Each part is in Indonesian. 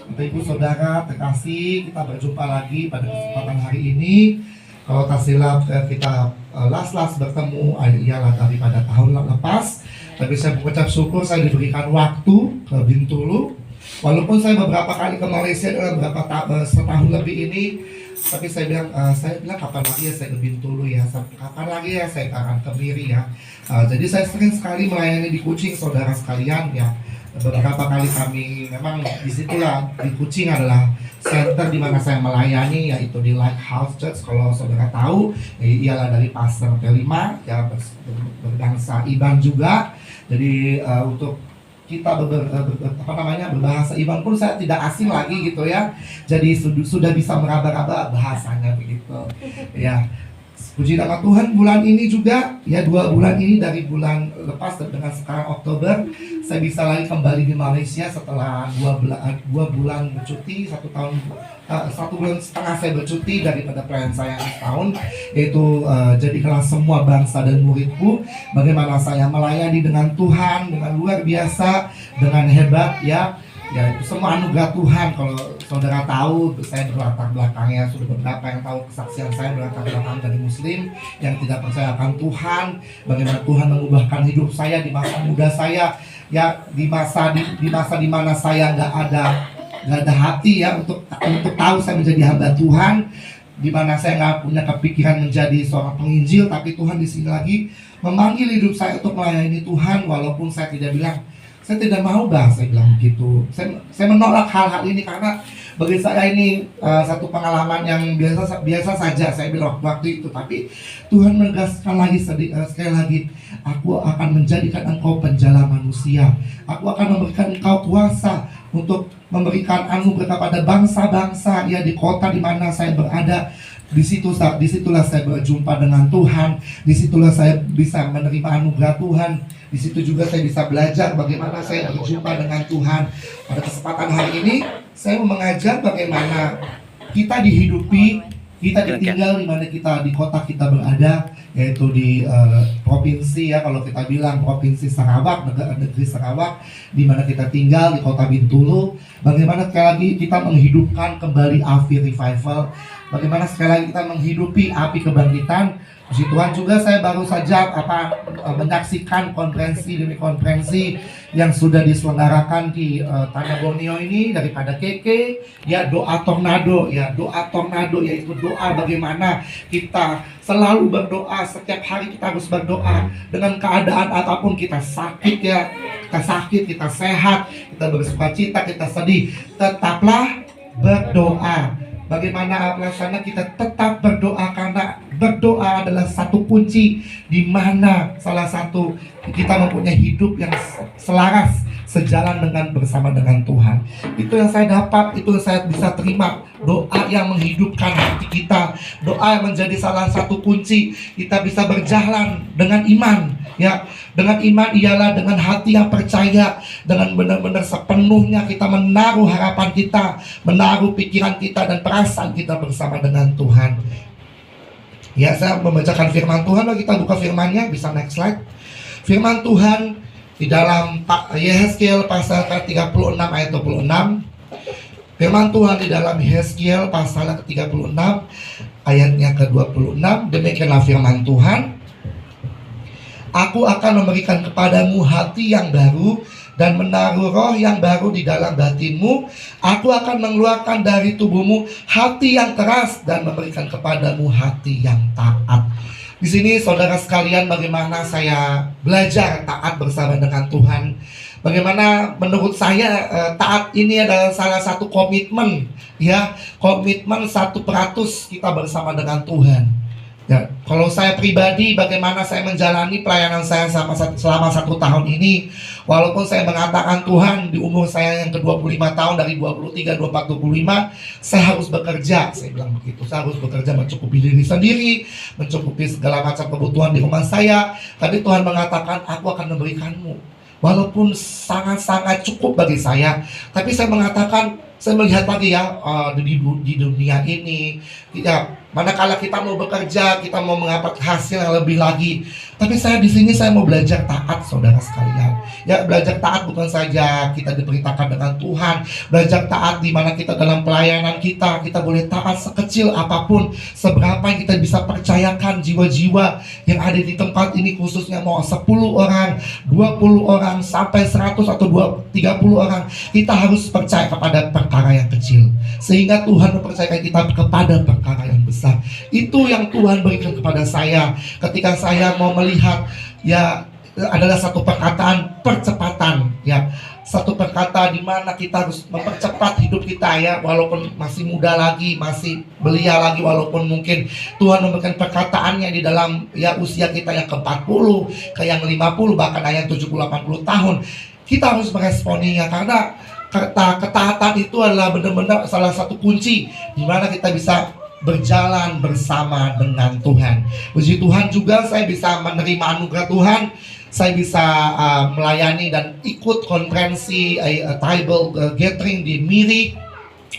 Bapak Ibu Saudara terkasih, kita berjumpa lagi pada kesempatan hari ini. Kalau tak silap kita las-las bertemu ialah daripada tahun lepas. Tapi saya mengucap syukur saya diberikan waktu ke Bintulu. Walaupun saya beberapa kali ke Malaysia dalam setahun lebih ini, tapi saya bilang kapan lagi ya saya ke Bintulu ya, kapan lagi ya saya akan ke Miri ya. Jadi saya sering sekali melayani di Kuching, saudara sekalian ya. Beberapa kali kami memang disitulah di Kuching adalah center di mana saya melayani, yaitu di Lighthouse Church. Kalau saudara tahu, ialah dari Pastor P5 ya, berbangsa Iban juga. Jadi untuk kita berbahasa Iban pun saya tidak asing lagi gitu ya. Jadi sudah bisa meraba-raba bahasanya begitu ya. Puji nama Tuhan, bulan ini juga ya, 2 bulan ini dari bulan lepas dengan sekarang Oktober, saya bisa lagi kembali di Malaysia setelah 2 bulan bercuti, 1 bulan setengah saya bercuti daripada plan saya setahun, yaitu jadikanlah semua bangsa dan muridku. Bagaimana saya melayani dengan Tuhan dengan luar biasa, dengan hebat ya. Ya, itu semua anugerah Tuhan. Kalau saudara tahu, saya berlatar belakangnya, sudah beberapa yang tahu kesaksian saya berlatar belakang dari Muslim yang tidak percaya akan Tuhan. Bagaimana Tuhan mengubahkan hidup saya di masa muda saya, ya, di masa di mana saya nggak ada hati ya untuk tahu saya menjadi hamba Tuhan, di mana saya nggak punya kepikiran menjadi seorang penginjil, tapi Tuhan di sini lagi memanggil hidup saya untuk melayani Tuhan, walaupun saya tidak bilang saya tidak mau saya bilang gitu. Saya menolak hal-hal ini karena bagi saya ini satu pengalaman yang biasa saja saya bilang waktu itu. Tapi Tuhan menegaskan lagi sekali lagi, aku akan menjadikan engkau penjala manusia. Aku akan memberikan engkau kuasa untuk memberikan anugerah kepada bangsa-bangsa ya di kota di mana saya berada. Disitulah saya berjumpa dengan Tuhan. Disitulah saya bisa menerima anugerah Tuhan. Di situ juga saya bisa belajar bagaimana saya berjumpa dengan Tuhan. Pada kesempatan hari ini saya mau mengajar bagaimana kita dihidupi, kita ditinggal di mana kita di kota kita berada, yaitu di provinsi ya, kalau kita bilang provinsi Sarawak, negeri Sarawak, di mana kita tinggal di kota Bintulu. Bagaimana sekali lagi kita menghidupkan kembali api revival, bagaimana sekali lagi kita menghidupi api kebangkitan. Puji Tuhan juga saya baru saja menyaksikan konferensi demi konferensi yang sudah diselenggarakan di Tanah Borneo ini daripada Keke ya, doa tornado yaitu doa bagaimana kita selalu berdoa, setiap hari kita harus berdoa dengan keadaan apapun, kita sakit ya, kita sehat, kita bersukacita, kita sedih, tetaplah berdoa. Bagaimana alasannya kita tetap berdoa? Karena berdoa adalah satu kunci di mana salah satu kita mempunyai hidup yang selaras, sejalan bersama dengan Tuhan. Itu yang saya dapat, itu yang saya bisa terima. Doa yang menghidupkan hati kita, doa yang menjadi salah satu kunci kita bisa berjalan dengan iman. Ya, dengan iman ialah dengan hati yang percaya, dengan benar-benar sepenuhnya kita menaruh harapan kita, menaruh pikiran kita dan perasaan kita bersama dengan Tuhan. Ya, saya membacakan firman Tuhan. Lalu kita buka firmannya, bisa next slide. Firman Tuhan di dalam Yehezkiel pasal ke-36 ayat 26. Firman Tuhan di dalam Yehezkiel pasal ke-36 ayatnya ke-26. Demikianlah firman Tuhan. Aku akan memberikan kepadamu hati yang baru dan menaruh roh yang baru di dalam batinmu. Aku akan mengeluarkan dari tubuhmu hati yang keras dan memberikan kepadamu hati yang taat. Di sini saudara sekalian, bagaimana saya belajar taat bersama dengan Tuhan. Bagaimana menurut saya taat ini adalah salah satu komitmen ya, komitmen 100% kita bersama dengan Tuhan. Ya, kalau saya pribadi, bagaimana saya menjalani pelayanan saya selama 1 tahun ini, walaupun saya mengatakan Tuhan di umur saya yang ke-25 tahun, dari 23, 24, 25, saya harus bekerja, saya bilang begitu, saya harus bekerja mencukupi diri sendiri, mencukupi segala macam kebutuhan di rumah saya. Tapi Tuhan mengatakan, aku akan memberikanmu, walaupun sangat-sangat cukup bagi saya. Tapi saya mengatakan, saya melihat lagi ya, di dunia ini ya, Manakala kita mau bekerja, kita mau mendapat hasil yang lebih lagi. Tapi saya di sini saya mau belajar taat, saudara sekalian. Ya, belajar taat bukan saja kita diperintahkan dengan Tuhan. Belajar taat di mana kita dalam pelayanan kita boleh taat sekecil apapun, seberapa yang kita bisa percayakan jiwa-jiwa yang ada di tempat ini, khususnya mau 10 orang, 20 orang, sampai 100 atau 30 orang. Kita harus percaya kepada perkara yang kecil, sehingga Tuhan mempercayakan kita kepada perkara yang besar. Itu yang Tuhan berikan kepada saya ketika saya mau melihat, ya, adalah satu perkataan percepatan, ya, satu perkata di mana kita harus mempercepat hidup kita, ya, walaupun masih muda lagi, masih belia lagi, walaupun mungkin Tuhan memberikan perkataannya di dalam, ya, usia kita yang ke-40, ke yang 50, bahkan yang 70-80 tahun. Kita harus meresponinya, karena ketaatan itu adalah benar-benar salah satu kunci di mana kita bisa berjalan bersama dengan Tuhan. Puji Tuhan juga saya bisa menerima anugerah Tuhan. Saya bisa melayani dan ikut konferensi tribal gathering di Miri.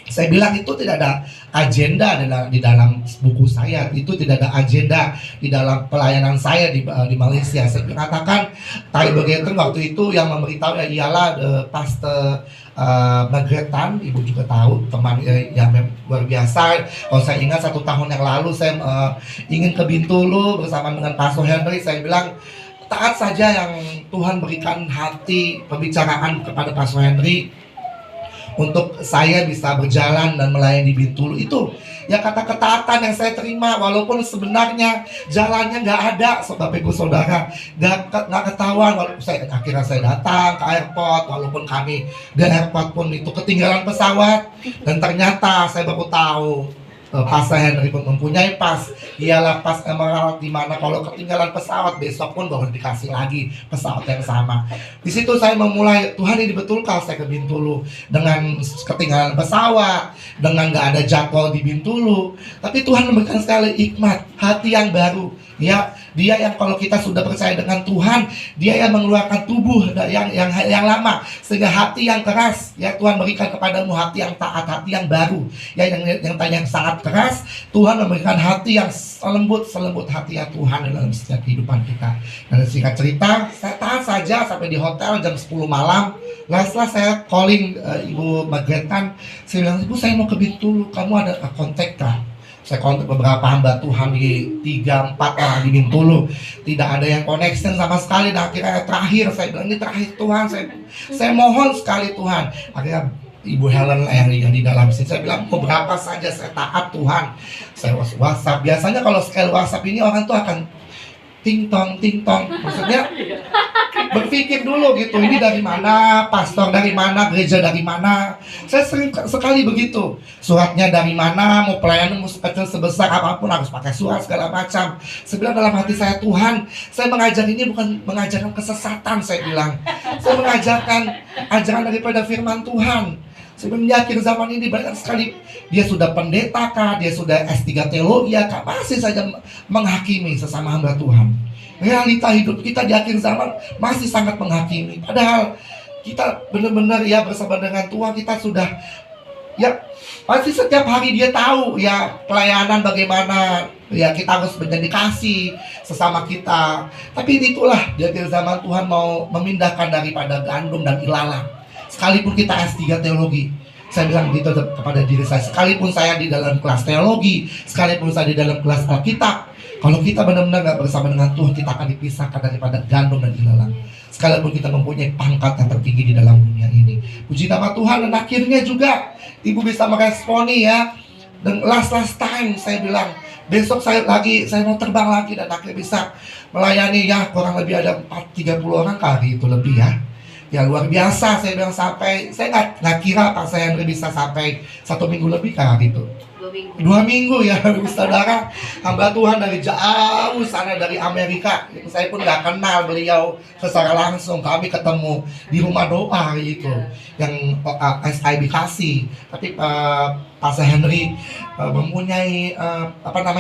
Saya bilang itu tidak ada agenda di dalam buku saya, itu tidak ada agenda di dalam pelayanan saya di Malaysia. Saya mengatakan tribal gathering waktu itu yang memberitahu ialah Pastor Margaret Tan, ibu juga tahu, teman yang luar biasa. Kalau saya ingat 1 tahun yang lalu saya ingin ke Bintulu bersama dengan Pastor Henry. Saya bilang taat saja yang Tuhan berikan hati pembicaraan kepada Pastor Henry untuk saya bisa berjalan dan melayani di Bintulu. Itu ya kata ketaatan yang saya terima, walaupun sebenarnya jalannya nggak ada, Bapak Ibu Saudara, nggak ketahuan. Walaupun akhirnya saya datang ke airport, walaupun kami di airport pun itu ketinggalan pesawat, dan ternyata saya baru tahu Pastor Henry pun mempunyai pas, ialah pas emerald, di mana kalau ketinggalan pesawat besok pun baru dikasih lagi pesawat yang sama. Di situ saya memulai, Tuhan ini betulkah saya ke Bintulu dengan ketinggalan pesawat, dengan nggak ada jadwal di Bintulu, tapi Tuhan memberikan sekali hikmat, hati yang baru. Ya, Dia yang kalau kita sudah percaya dengan Tuhan, Dia yang mengeluarkan tubuh yang lama, sehingga hati yang keras, ya, Tuhan berikan kepadamu hati yang taat, hati yang baru. Ya, yang tanya yang sangat keras, Tuhan memberikan hati yang selembut hati ya Tuhan dalam setiap kehidupan kita. Dan singkat cerita, saya tahan saja sampai di hotel jam 10 malam. Setelah saya calling Ibu Margaret Tan, saya bilang, Ibu, saya mau ke Bintulu, kamu ada kontak kah? Saya kontak beberapa hamba Tuhan di 3-4 orang di Bintulu, tidak ada yang connection sama sekali. Dan akhirnya terakhir saya bilang, ini terakhir Tuhan, saya mohon sekali Tuhan. Akhirnya Ibu Helen yang di dalam sini, saya bilang, beberapa saja saya taat Tuhan. Saya WhatsApp, biasanya kalau sekali WhatsApp ini orang tuh akan ting tong, maksudnya berpikir dulu gitu, ini dari mana, pastor dari mana, gereja dari mana. Saya sering sekali begitu, suratnya dari mana, mau pelayanan mau kecil sebesar apapun harus pakai surat segala macam. Saya bilang dalam hati saya, Tuhan, saya mengajar ini bukan mengajarkan kesesatan, saya bilang, saya mengajarkan ajaran daripada firman Tuhan. Sebelum di akhir zaman ini banyak sekali, dia sudah pendeta kah, dia sudah S3 teologi kah, masih saja menghakimi sesama hamba Tuhan. Realita hidup kita di akhir zaman masih sangat menghakimi. Padahal kita benar-benar ya bersama dengan Tuhan, kita sudah ya pasti setiap hari dia tahu ya pelayanan bagaimana, ya kita harus menjadi kasih sesama kita. Tapi itulah di akhir zaman Tuhan mau memindahkan daripada gandum dan ilalang. Sekalipun kita S3 teologi, saya bilang gitu kepada diri saya, sekalipun saya di dalam kelas teologi, sekalipun saya di dalam kelas Alkitab, kalau kita benar-benar gak bersama dengan Tuhan, kita akan dipisahkan daripada gandum dan ilalang. Sekalipun kita mempunyai pangkat yang tertinggi di dalam dunia ini. Puji nama Tuhan. Dan akhirnya juga Ibu bisa meresponi ya. Dan last time saya bilang, besok saya mau terbang lagi, dan akhirnya bisa melayani ya kurang lebih ada 30 orang kali itu lebih ya. Ya luar biasa, saya bilang sampai, saya nggak kira Pak saya bisa sampai 1 minggu lebih kan gitu. 2 minggu ya, saudara. Hamba Tuhan dari jauh sana, dari Amerika. Saya pun nggak kenal beliau secara langsung. Kami ketemu di rumah doa gitu, yang SIB kasih. Tapi Pastor Henry mempunyai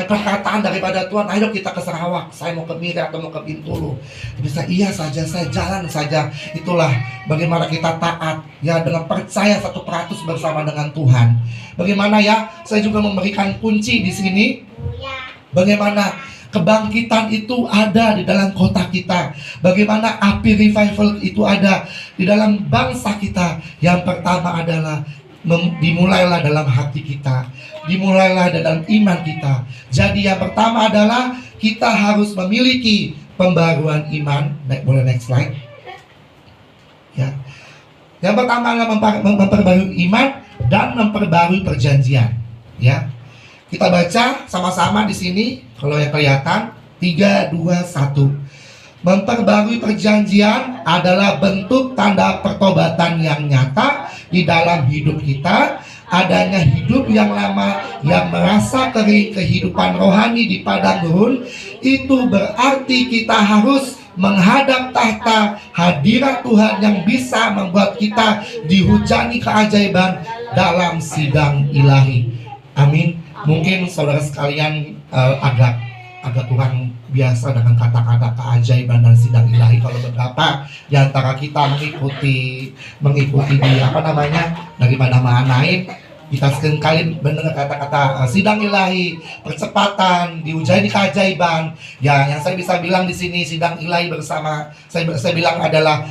perkataan daripada Tuhan, ayo kita ke Sarawak, saya mau ke Miri atau mau ke Bintulu. Bisa iya saja, saya jalan saja. Itulah bagaimana kita taat ya, dengan percaya 100% bersama dengan Tuhan. Bagaimana ya, saya juga memberikan kunci di sini. Bagaimana kebangkitan itu ada di dalam kota kita. Bagaimana api revival itu ada di dalam bangsa kita. Yang pertama adalah dimulailah dalam hati kita, dimulailah dalam iman kita. Jadi yang pertama adalah kita harus memiliki pembaruan iman. Boleh next slide. Ya. Yang pertama adalah memperbarui iman dan memperbarui perjanjian. Ya. Kita baca sama-sama di sini. Kalau yang kelihatan 3, 2, 1. Memperbarui perjanjian adalah bentuk tanda pertobatan yang nyata di dalam hidup kita. Adanya hidup yang lama yang merasa kering, kehidupan rohani di padang gurun, itu berarti kita harus menghadap tahta hadirat Tuhan yang bisa membuat kita dihujani keajaiban dalam sidang ilahi. Amin. Mungkin saudara sekalian agak kurang biasa dengan kata-kata keajaiban dan sidang ilahi kalau beberapa di antara kita mengikuti di daripada manain, kita seringkali mendengar kata-kata sidang ilahi, percepatan, dihujani keajaiban. Ya, yang saya bisa bilang di sini sidang ilahi bersama saya bilang adalah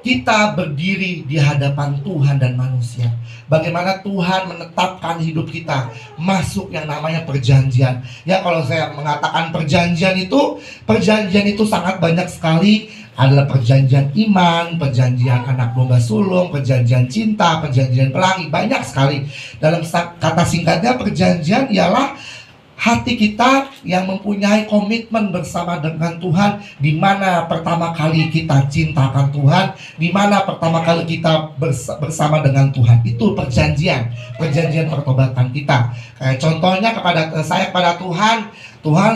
kita berdiri di hadapan Tuhan dan manusia. Bagaimana Tuhan menetapkan hidup kita masuk yang namanya perjanjian. Ya, kalau saya mengatakan perjanjian itu sangat banyak sekali. Adalah perjanjian iman, perjanjian anak domba sulung, perjanjian cinta, perjanjian pelangi. Banyak sekali. Dalam kata singkatnya, perjanjian ialah hati kita yang mempunyai komitmen bersama dengan Tuhan, di mana pertama kali kita cintakan Tuhan, di mana pertama kali kita bersama dengan Tuhan. Itu perjanjian pertobatan kita. Kayak contohnya kepada Tuhan,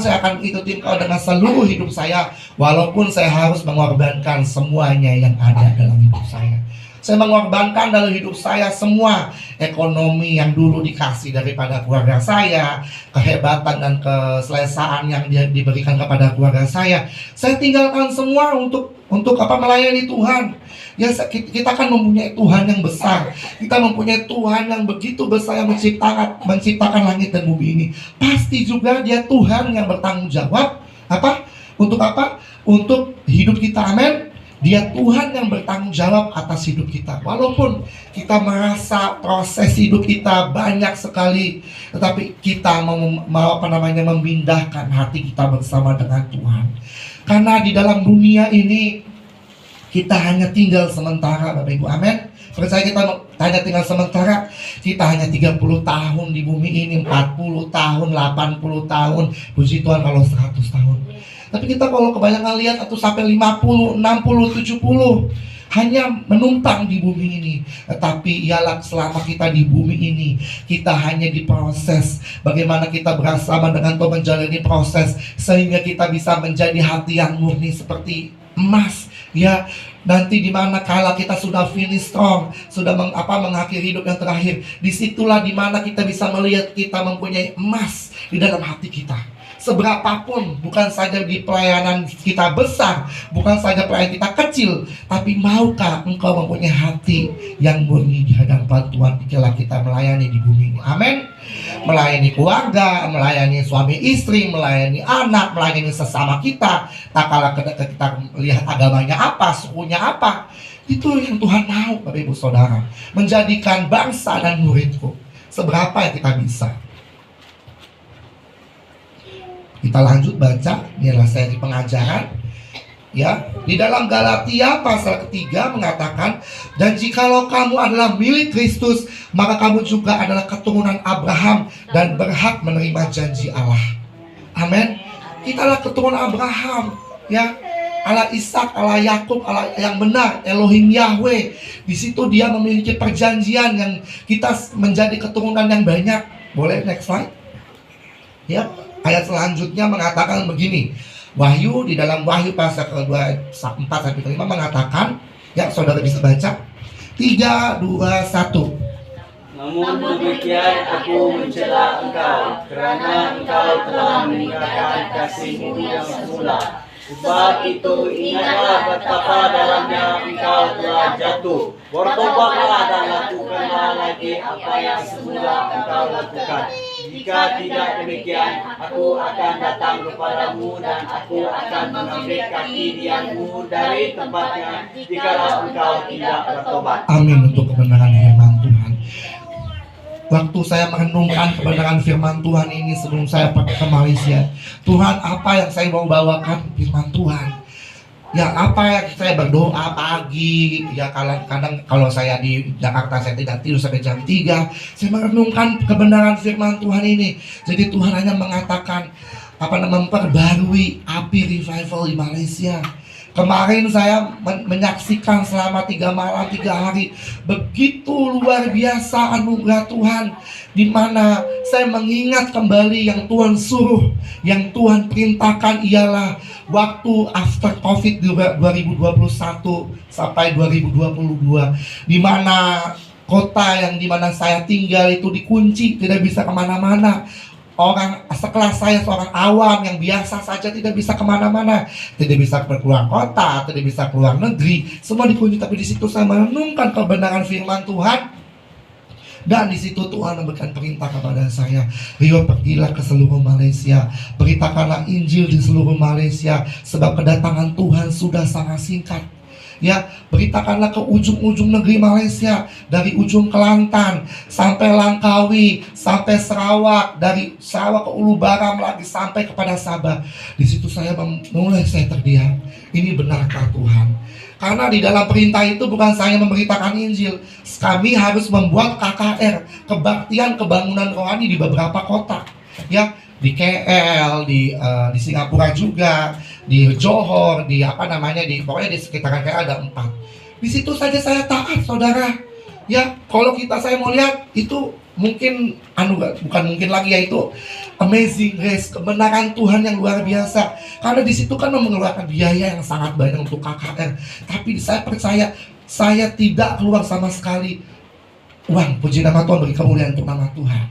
saya akan ikutin kau dengan seluruh hidup saya, walaupun saya harus mengorbankan semuanya yang ada dalam hidup saya. Saya mengorbankan dalam hidup saya semua ekonomi yang dulu dikasih daripada keluarga saya, kehebatan dan keselesaan yang diberikan kepada keluarga saya. Saya tinggalkan semua untuk melayani Tuhan. Ya, kita kan mempunyai Tuhan yang besar. Kita mempunyai Tuhan yang begitu besar, yang menciptakan langit dan bumi ini. Pasti juga Dia Tuhan yang bertanggung jawab untuk hidup kita. Amin. Dia Tuhan yang bertanggung jawab atas hidup kita. Walaupun kita merasa proses hidup kita banyak sekali, tetapi kita memindahkan hati kita bersama dengan Tuhan. Karena di dalam dunia ini kita hanya tinggal sementara, Bapak Ibu. Amin. Percaya kita hanya tinggal sementara. Kita hanya 30 tahun di bumi ini, 40 tahun, 80 tahun. Puji Tuhan kalau 100 tahun. Tapi kita kalau kebanyakan lihat atau sampai 50, 60, 70 hanya menumpang di bumi ini. Tetapi ialah selama kita di bumi ini, kita hanya diproses. Bagaimana kita bersama dengan Tuhan menjalani proses sehingga kita bisa menjadi hati yang murni seperti emas. Ya, nanti di mana kala kita sudah finish strong, sudah mengakhiri hidup yang terakhir, disitulah di mana kita bisa melihat kita mempunyai emas di dalam hati kita. Seberapapun, bukan saja di pelayanan kita besar, bukan saja pelayanan kita kecil, tapi maukah engkau mempunyai hati yang murni di hadapan Tuhan ketika kita melayani di bumi ini. Amin. Melayani keluarga, melayani suami istri, melayani anak, melayani sesama kita. Tak kalah kita lihat agamanya apa, sukunya apa. Itu yang Tuhan mau, Bapak Ibu Saudara. Menjadikan bangsa dan muridku. Seberapa yang kita bisa. Kita lanjut baca, inilah seri pengajaran. Ya, di dalam Galatia pasal ketiga mengatakan, dan jikalau kamu adalah milik Kristus, maka kamu juga adalah keturunan Abraham dan berhak menerima janji Allah. Amin. Kita adalah keturunan Abraham, ya. Allah Ishak, Allah Yakub, Allah yang benar, Elohim Yahweh. Di situ Dia memiliki perjanjian yang kita menjadi keturunan yang banyak. Boleh next slide? Ya. Ayat selanjutnya mengatakan begini. Wahyu, di dalam Wahyu pasal ke-4 sampai ke-5 mengatakan, ya saudara bisa baca. 3, 2, 1. Namun demikian aku mencela engkau, karena engkau telah meninggalkan kasih-Mu yang semula. Sebab itu ingatlah betapa dalamnya engkau telah jatuh. Bertobatlah dan lakukanlah lagi apa yang semula engkau lakukan. Jika tidak demikian, aku akan datang kepadamu dan aku akan mengambil kaki-dianmu dari tempatnya jikalau engkau tidak bertobat. Amin untuk kebenaran firman Tuhan. Waktu saya merenungkan kebenaran firman Tuhan ini sebelum saya pergi ke Malaysia, Tuhan, apa yang saya mau bawakan firman Tuhan? Ya, apa yang saya berdoa pagi, ya kadang-kadang kalau saya di Jakarta saya tidak tidur sampai jam 3, saya merenungkan kebenaran firman Tuhan ini. Jadi Tuhan hanya mengatakan memperbarui api revival di Malaysia. Kemarin saya menyaksikan selama 3 malam 3 hari begitu luar biasa anugerah Tuhan, di mana saya mengingat kembali yang Tuhan suruh, yang Tuhan perintahkan ialah waktu after COVID 2021 sampai 2022, di mana kota yang di mana saya tinggal itu dikunci, tidak bisa kemana-mana. Orang sekelas saya, seorang awam yang biasa saja tidak bisa kemana-mana, tidak bisa keluar kota, tidak bisa keluar negeri, semua dikunci. Tapi di situ saya merenungkan kebenaran firman Tuhan, dan di situ Tuhan memberikan perintah kepada saya, Rio, pergilah ke seluruh Malaysia, beritakanlah Injil di seluruh Malaysia, sebab kedatangan Tuhan sudah sangat singkat. Ya, beritakanlah ke ujung-ujung negeri Malaysia, dari ujung Kelantan sampai Langkawi, sampai Sarawak, dari Sarawak ke Ulu Baram lagi sampai kepada Sabah. Di situ saya terdiam. Ini benarkah Tuhan? Karena di dalam perintah itu bukan saya memberitakan Injil, kami harus membuat KKR, kebaktian kebangunan rohani di beberapa kota. Ya, di KL, di Singapura juga, di Johor, pokoknya di sekitaran KL ada 4. Di situ saja saya taat, saudara. Ya, kalau saya mau lihat itu mungkin bukan mungkin lagi, yaitu amazing grace, kebenaran Tuhan yang luar biasa. Karena di situ kan mengeluarkan biaya yang sangat banyak untuk KKR. Tapi saya percaya saya tidak keluar sama sekali uang. Puji nama Tuhan, bagi kemuliaan untuk nama Tuhan.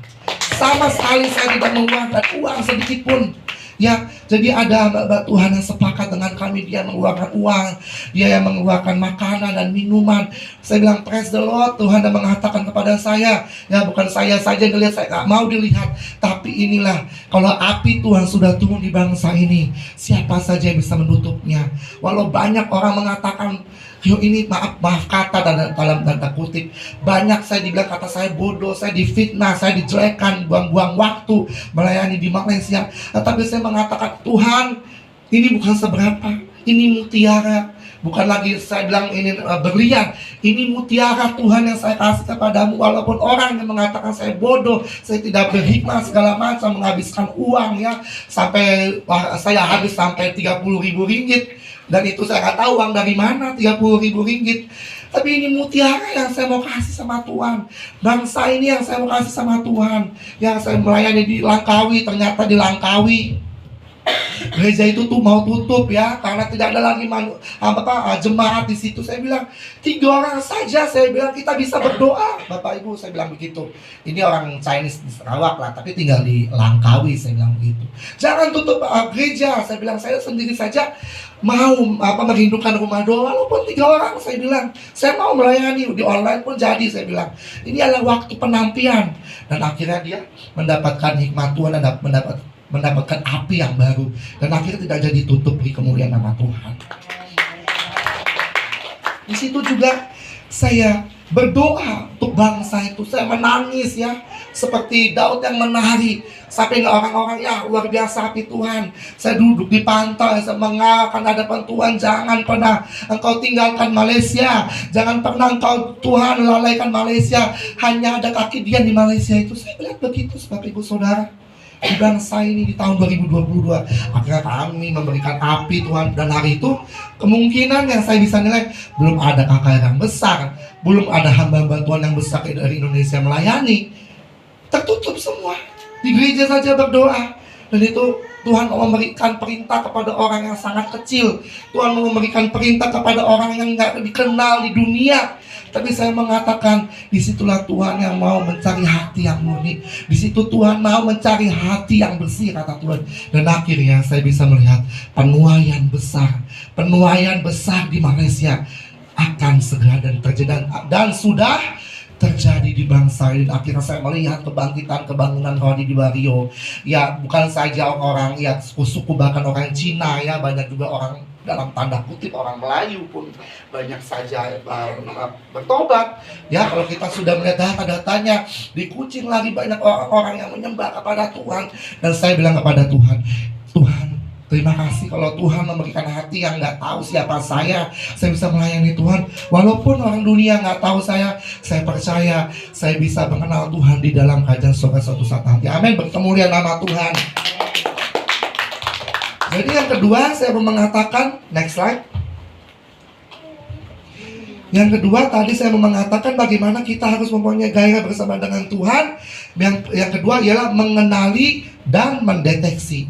Sama sekali saya tidak mengeluarkan uang sedikit pun. Ya, jadi ada hamba Tuhan yang sepakat dengan kami, dia mengeluarkan uang, dia yang mengeluarkan makanan dan minuman. Saya bilang praise the Lord. Tuhan yang mengatakan kepada saya, ya bukan saya saja yang dilihat, saya gak mau dilihat, tapi inilah, kalau api Tuhan sudah turun di bangsa ini, siapa saja yang bisa menutupnya. Walau banyak orang mengatakan, ini maaf kata dalam tanda kutip, banyak saya dibilang kata saya bodoh, saya difitnah, saya dijelekkan, buang-buang waktu melayani di Malaysia. Tapi saya mengatakan, Tuhan, ini bukan seberapa, ini mutiara. Bukan lagi saya bilang ini berlian, ini mutiara Tuhan yang saya kasih kepadamu. Walaupun orang yang mengatakan saya bodoh, saya tidak berhikmah segala macam, menghabiskan uang, ya sampai saya habis sampai 30.000 ringgit. Dan itu saya nggak tahu uang dari mana, 30.000 ringgit. Tapi ini mutiara yang saya mau kasih sama Tuhan. Bangsa ini yang saya mau kasih sama Tuhan. Yang saya melayani di Langkawi, ternyata di Langkawi gereja itu tuh mau tutup, ya, karena tidak ada lagi jemaat di situ. Saya bilang 3 orang saja, saya bilang kita bisa berdoa, Bapak Ibu, saya bilang begitu. Ini orang Chinese di Sarawak lah, tapi tinggal di Langkawi, saya bilang begitu. Jangan tutup gereja, saya bilang, saya sendiri saja mau merindukan rumah doa, walaupun 3 orang, saya bilang, saya mau melayani di online pun jadi, saya bilang. Ini adalah waktu penantian. Dan akhirnya dia mendapatkan hikmat Tuhan dan mendapatkan api yang baru, dan akhirnya tidak jadi tutup di kemuliaan nama Tuhan. Di situ juga saya berdoa untuk bangsa itu, saya menangis, ya, seperti Daud yang menari, sampai orang-orang, ya luar biasa api Tuhan. Saya duduk di pantai, saya mengarahkan hadapan Tuhan, jangan pernah engkau tinggalkan Malaysia, jangan pernah engkau Tuhan lalaikan Malaysia, hanya ada kaki dia di Malaysia itu. Saya melihat begitu, Bapak Ibu Saudara. Di bangsa ini di tahun 2022 akhirnya kami memberikan api Tuhan, dan hari itu kemungkinan yang saya bisa nilai belum ada KKR yang besar, belum ada hamba-hamba Tuhan yang besar dari Indonesia melayani, tertutup semua. Di gereja saja berdoa, dan itu Tuhan mau memberikan perintah kepada orang yang sangat kecil. Tuhan mau memberikan perintah kepada orang yang gak dikenal di dunia. Tapi saya mengatakan, disitulah Tuhan yang mau mencari hati yang murni. Di situ Tuhan mau mencari hati yang bersih, kata Tuhan. Dan akhirnya saya bisa melihat penuaian besar di Malaysia akan segera dan terjadi, dan sudah terjadi di bangsa ini. Akhirnya saya melihat kebangkitan kebangunan rohani di Bario. Ya, bukan saja orang ya suku, bahkan orang Cina ya, banyak juga orang dalam tanda kutip orang Melayu pun banyak saja bertobat. Ya, kalau kita sudah melihat data-datanya, di Kucing lagi banyak orang-orang yang menyembah kepada Tuhan. Dan saya bilang kepada Tuhan, Tuhan, terima kasih kalau Tuhan memberikan hati yang nggak tahu siapa saya bisa melayani Tuhan. Walaupun orang dunia nggak tahu saya percaya saya bisa mengenal Tuhan di dalam kerajaan surga suatu saat nanti. Amin, berkemuliaan nama Tuhan. Jadi yang kedua saya mau mengatakan, next slide. Yang kedua tadi saya mau mengatakan bagaimana kita harus mempunyai gairah bersama dengan Tuhan. Yang kedua ialah mengenali dan mendeteksi.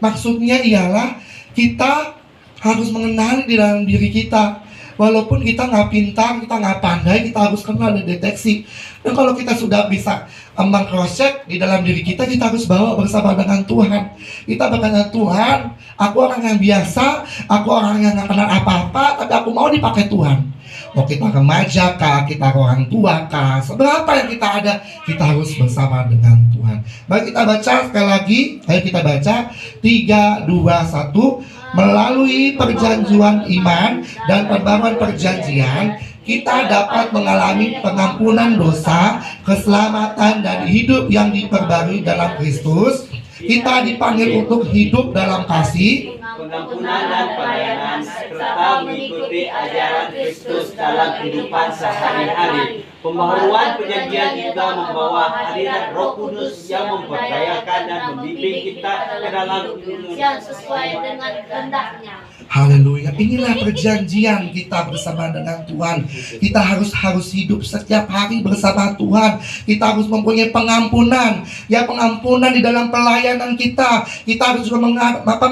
Maksudnya ialah kita harus mengenali di dalam diri kita. Walaupun kita nggak pintar, kita nggak pandai, kita harus kenal dan deteksi. Dan kalau kita sudah bisa meng-cross-check di dalam diri kita, kita harus bawa bersama dengan Tuhan. Kita berkata, Tuhan, aku orang yang biasa, aku orang yang nggak kenal apa-apa, tapi aku mau dipakai Tuhan. Mau kita remaja kah, kita orang tua kah, seberapa yang kita ada, kita harus bersama dengan Tuhan. Mari kita baca sekali lagi. Ayo kita baca 3, 2, 1. Melalui perjanjian iman dan pembangunan perjanjian, kita dapat mengalami pengampunan dosa, keselamatan dan hidup yang diperbarui dalam Kristus. Kita dipanggil untuk hidup dalam kasih, pengampunan dan pelayanan, serta mengikuti ajaran Kristus dalam kehidupan sehari-hari. Pembaharuan perjanjian juga membawa hadirat Roh Kudus yang memperdayakan dan membimbing kita ke dalam yang sesuai dengan kehendaknya. Haleluya. Inilah perjanjian kita bersama dengan Tuhan. Kita harus hidup setiap hari bersama Tuhan. Kita harus mempunyai pengampunan. Ya, pengampunan di dalam pelayanan kita. Kita harus juga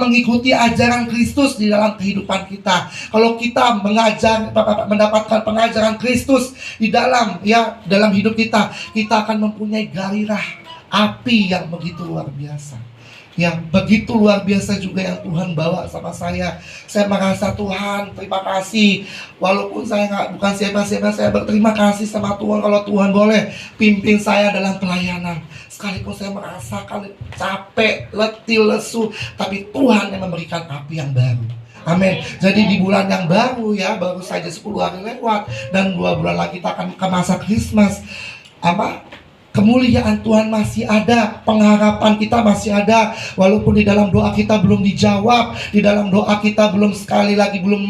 mengikuti ajaran Kristus di dalam kehidupan kita. Kalau kita mendapatkan pengajaran Kristus di dalam hidup kita, kita akan mempunyai gairah api yang begitu luar biasa. Yang begitu luar biasa juga yang Tuhan bawa sama saya. Saya merasa Tuhan, terima kasih. Walaupun saya bukan siapa-siapa, saya berterima kasih sama Tuhan kalau Tuhan boleh pimpin saya dalam pelayanan. Sekalipun saya merasakan capek, letih, lesu, tapi Tuhan yang memberikan api yang baru. Amin. Jadi di bulan yang baru baru saja 10 hari lewat dan 2 bulan lagi kita akan ke masa Christmas. Kemuliaan Tuhan masih ada, pengharapan kita masih ada. Walaupun di dalam doa kita belum dijawab, di dalam doa kita belum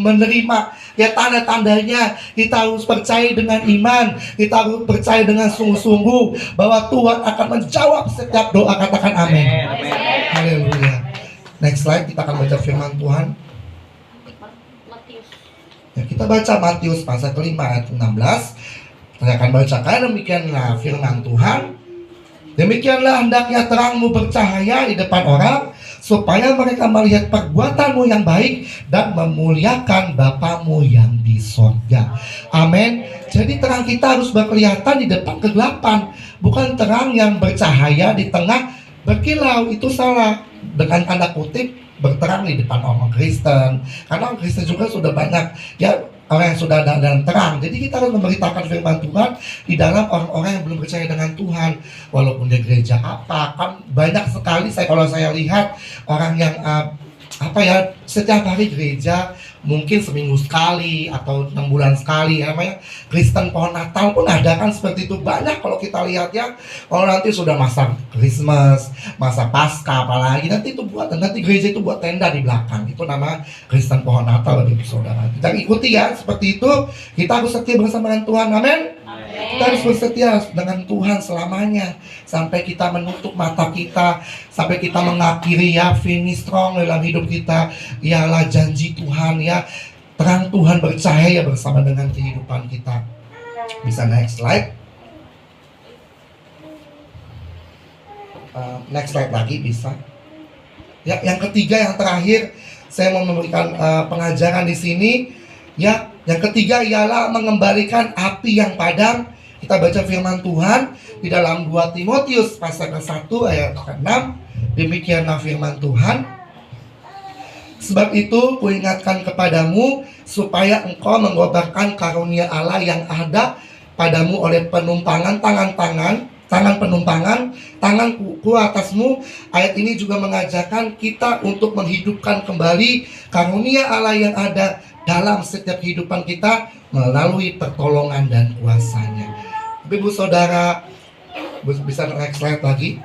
menerima. Ya, tanda-tandanya kita harus percaya dengan iman, kita harus percaya dengan sungguh-sungguh bahwa Tuhan akan menjawab setiap doa. Katakan amin. Haleluya. Next slide, kita akan baca firman Tuhan. Ya, kita baca Matius pasal ke-5 ayat 16. Saya akan bacakan, demikianlah firman Tuhan. Demikianlah hendaknya terangmu bercahaya di depan orang, supaya mereka melihat perbuatanmu yang baik dan memuliakan Bapamu yang di sorga. Amin. Jadi terang kita harus berkelihatan di depan kegelapan, bukan terang yang bercahaya di tengah berkilau. Itu salah. Dengan tanda kutip berterang di depan orang Kristen, karena orang Kristen juga sudah banyak orang yang sudah ada dalam terang. Jadi kita harus memberitakan firman Tuhan di dalam orang-orang yang belum percaya dengan Tuhan. Walaupun di gereja kan banyak sekali kalau saya lihat orang yang setiap hari gereja, mungkin seminggu sekali atau 6 bulan sekali, Kristen pohon Natal pun ada kan seperti itu. Banyak kalau kita lihat kalau nanti sudah masa Christmas, masa Paskah apalagi, nanti gereja itu buat tenda di belakang. Itu nama Kristen pohon Natal bagi saudara. Kita ikuti seperti itu. Kita harus setia bersama dengan Tuhan. Amin. Kita harus bersetia dengan Tuhan selamanya sampai kita menutup mata kita, sampai kita mengakhiri finish strong dalam hidup kita. Ialah janji Tuhan terang Tuhan bercahaya bersama dengan kehidupan kita. Bisa next slide. Next slide lagi bisa. Yang ketiga, yang terakhir saya mau memberikan pengajaran di sini. Yang ketiga ialah mengembalikan api yang padam. Kita baca firman Tuhan di dalam 2 Timotius pasal ke-1 ayat ke-6. Demikianlah firman Tuhan. Sebab itu kuingatkan kepadamu supaya engkau mengobarkan karunia Allah yang ada padamu oleh penumpangan tangan penumpangan, tanganku atasmu. Ayat ini juga mengajarkan kita untuk menghidupkan kembali karunia Allah yang ada dalam setiap kehidupan kita melalui pertolongan dan kuasanya. Ibu saudara, bisa next slide lagi.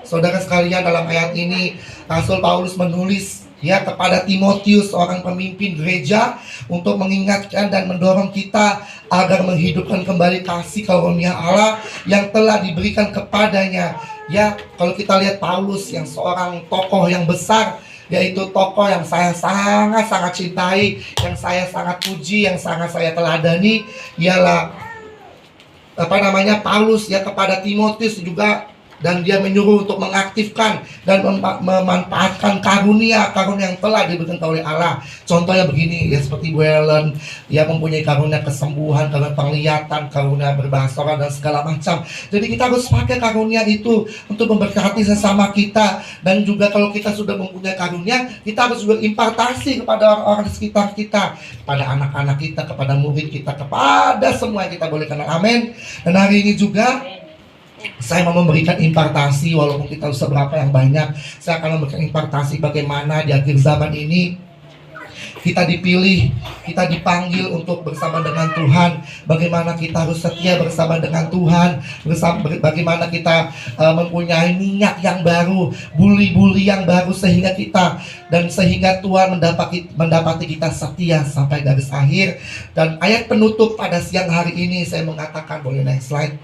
Saudara sekalian, dalam ayat ini Rasul Paulus menulis kepada Timotius, seorang pemimpin gereja, untuk mengingatkan dan mendorong kita agar menghidupkan kembali kasih karunia Allah yang telah diberikan kepadanya. Kalau kita lihat Paulus yang seorang tokoh yang besar, yaitu tokoh yang saya sangat-sangat cintai, yang saya sangat puji, yang sangat saya teladani, ialah Paulus kepada Timotius juga. Dan dia menyuruh untuk mengaktifkan dan memanfaatkan karunia yang telah diberikan oleh Allah. Contohnya begini, seperti Bu Ellen, mempunyai karunia kesembuhan, karunia penglihatan, karunia berbahasa roh dan segala macam. Jadi kita harus pakai karunia itu untuk memberkati sesama kita. Dan juga kalau kita sudah mempunyai karunia, kita harus juga impartasi kepada orang-orang di sekitar kita, kepada anak-anak kita, kepada murid kita, kepada semua yang kita boleh kenal. Amin. Dan hari ini juga saya mau memberikan impartasi, walaupun kita seberapa yang banyak, saya akan memberikan impartasi bagaimana di akhir zaman ini kita dipilih, kita dipanggil untuk bersama dengan Tuhan. Bagaimana kita harus setia bersama dengan Tuhan, bagaimana kita mempunyai minyak yang baru, buli-buli yang baru, sehingga Tuhan mendapati kita setia sampai garis akhir. Dan ayat penutup pada siang hari ini saya mengatakan, boleh next slide.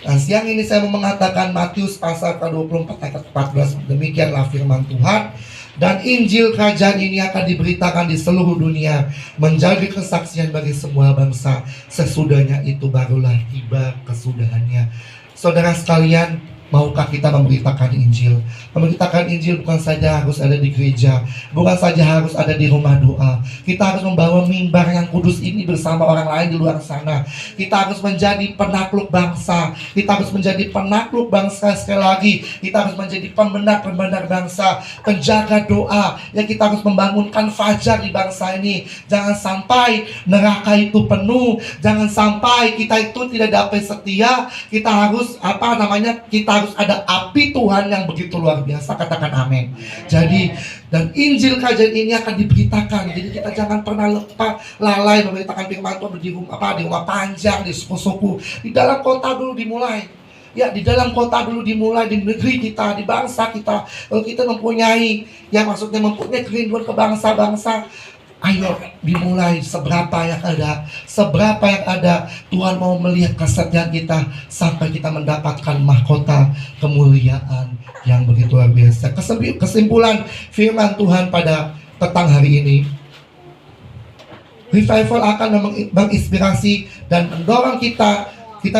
Nah, siang ini saya mau mengatakan Matius pasal ke-24 ayat 14. Demikianlah firman Tuhan. Dan Injil kerajaan ini akan diberitakan di seluruh dunia, menjadi kesaksian bagi semua bangsa. Sesudahnya itu barulah tiba kesudahannya. Saudara sekalian, maukah kita memberitakan Injil? Memberitakan Injil bukan saja harus ada di gereja, bukan saja harus ada di rumah doa. Kita harus membawa mimbar yang kudus ini bersama orang lain di luar sana. Kita harus menjadi penakluk bangsa. Kita harus menjadi penakluk bangsa sekali lagi. Kita harus menjadi pembenar bangsa, penjaga doa. Kita harus membangunkan fajar di bangsa ini. Jangan sampai neraka itu penuh. Jangan sampai kita itu tidak dapat setia. Kita harus kita harus ada api Tuhan yang begitu luar biasa. Katakan amin. Jadi, dan Injil kerajaan ini akan diberitakan. Jadi kita jangan pernah lalai memberitakan firman Tuhan di rumah panjang, di suku-suku, di dalam kota dulu dimulai. Di dalam kota dulu dimulai, di negeri kita, di bangsa kita. Kalau kita mempunyai kerinduan ke bangsa-bangsa, ayo dimulai seberapa yang ada. Tuhan mau melihat kesetiaan kita sampai kita mendapatkan mahkota kemuliaan yang begitu luar biasa. Kesimpulan firman Tuhan pada petang hari ini, revival akan menginspirasi dan mendorong kita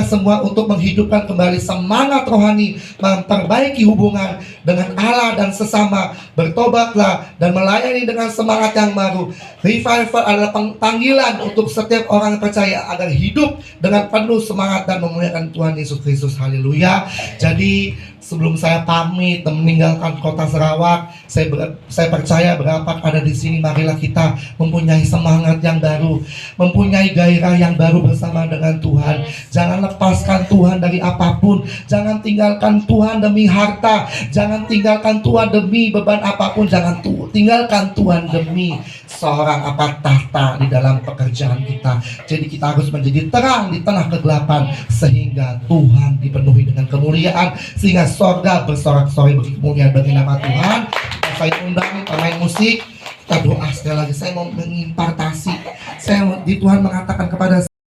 semua untuk menghidupkan kembali semangat rohani, memperbaiki hubungan dengan Allah dan sesama, bertobatlah dan melayani dengan semangat yang baru. Revival adalah panggilan untuk setiap orang percaya agar hidup dengan penuh semangat dan memuliakan Tuhan Yesus Kristus. Haleluya. Jadi sebelum saya pamit dan meninggalkan kota Sarawak, saya percaya berapa ada di sini, marilah kita mempunyai semangat yang baru, mempunyai gairah yang baru bersama dengan Tuhan. Jangan lepaskan Tuhan dari apapun. Jangan tinggalkan Tuhan demi harta. Jangan tinggalkan Tuhan demi beban apapun. Jangan tinggalkan Tuhan demi seorang tahta di dalam pekerjaan kita. Jadi kita harus menjadi terang di tengah kegelapan, sehingga Tuhan dipenuhi dengan kemuliaan, sehingga sorga bersorak-sorai bagi kemuliaan bagi nama Tuhan. Dan saya undang pemain musik, kita doa sekali lagi. Saya mau mengimpartasi. Tuhan mengatakan kepada